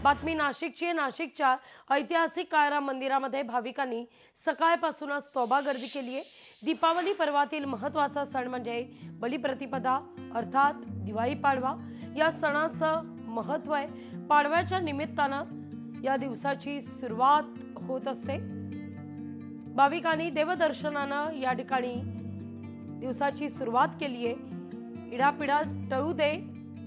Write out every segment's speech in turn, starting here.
बातमी नाशिकची आहे। नाशिकच्या ऐतिहासिक काळाराम मंदिरामध्ये भाविकांनी सकाळपासूनच तोबा गर्दी केली आहे। दीपावली पर्वातील महत्त्वाचा सण म्हणजे बलिप्रतिपदा अर्थात दिवाळी पाडवा। या सणाचं महत्त्व आहे। पाडव्याच्या निमित्तानं या दिवसाची सुरुवात होत असते। भाविकांनी देवदर्शनानं या ठिकाणी दिवसाची सुरुवात केली आहे। इडापिडा टळू दे,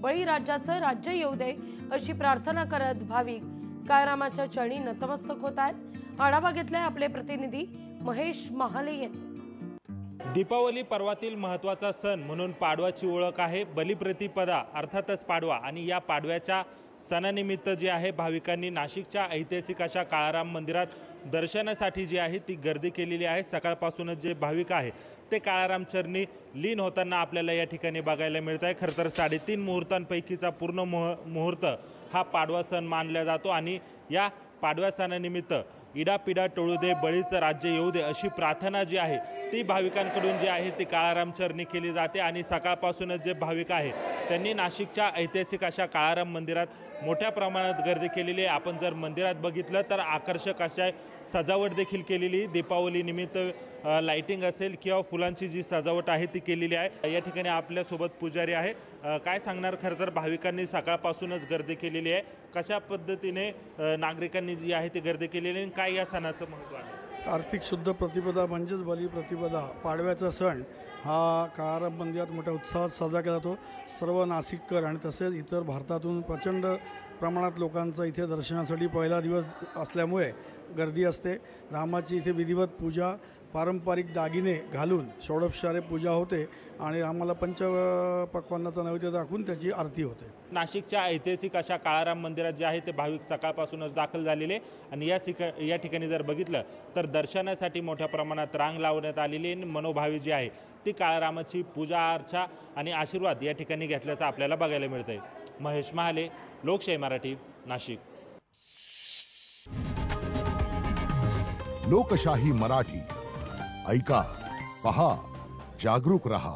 बळीराजाचं राज्य येऊ दे अशी प्रार्थना करत भाविक काळरामाच्या चरणी नतमस्तक होत आहेत। आढावा घेतलाय आपले प्रतिनिधी महेश महाले यांनी। दीपावली पर्वातील महत्त्वाचा सण म्हणून पाडव्याची ओळख आहे। बलिप्रतिपदा अर्थातच पाडवा आणि या पाडव्याच्या सणानिमित्त जे आहे भाविकांनी नाशिकच्या ऐतिहासिक अशा काळाराम मंदिरात दर्शनासाठी जी आहे ती गर्दी केलेली आहे। सकाळपासूनच जे भाविक आहे ते काळाराम चरणी लीन होताना आपल्याला या ठिकाणी बघायला मिळत आहे। खरं तर 3.5 मुहूर्तांपैकीचा पूर्ण मुहूर्त हा पाडवा सण मानला जातो आणि या पाडव्या सणानिमित्त इडापिडा टळू दे, बळीचं राज्य येऊ दे अशी प्रार्थना जी आहे ती भाविकांकडून जी आहे ती काळाराम चरणी केली जाते। आणि सकाळपासूनच जे भाविक आहे त्यांनी नाशिकच्या ऐतिहासिक अशा काळाराम मंदिरात मोठ्या प्रमाणात गर्दी केलेली आहे। आपण जर मंदिरात बघितलं तर आकर्षक अशा सजावट देखील केलेली, दीपावली निमित्त लाइटिंग असेल किंवा फुलांची जी सजावट आहे ती केलेली आहे। या ठिकाणी आपल्यासोबत पुजारी आहे। काय सांगणार, खरं तर भाविकांनी सकाळपासूनच गर्दी केलेली आहे, कशा पद्धतीने नागरिकांनी जी आहे ती गर्दी केलेली आणि काय या सणाचं महत्त्व आहे? कार्तिक शुद्ध प्रतिपदा म्हणजेच बलिप्रतिपदा पाडव्याचा सण हा काळाराम मंदिरात मोठ्या उत्साहात साजरा केला जातो। सर्व नाशिककर आणि तसेच इतर भारतातून प्रचंड प्रमाणात लोकांचा इथे दर्शनासाठी पहिला दिवस असल्यामुळे गर्दी असते। रामाची इथे विधिवत पूजा, पारंपरिक दागिने घालून षोडशोपचारे पूजा होते आणि आम्हाला पंचपक्वान्नाचा नैवेद्य दाखवून त्याची आरती होते। नाशिकच्या ऐतिहासिक अशा काळाराम मंदिरात जे आहे ते भाविक सकाळपासूनच दाखल झालेले आणि या ठिकाणी जर बघितलं तर दर्शनासाठी मोठ्या प्रमाणात रांग लावण्यात आलेली आणि मनोभावी जी आहे ती काळारामाची पूजा अर्चा आणि आशीर्वाद या ठिकाणी घेतल्याचं आपल्याला बघायला मिळतंय। महेश महाले, लोकशाही मराठी, नाशिक। लोकशाही मराठी ऐका, पहा, जागरूक रहा।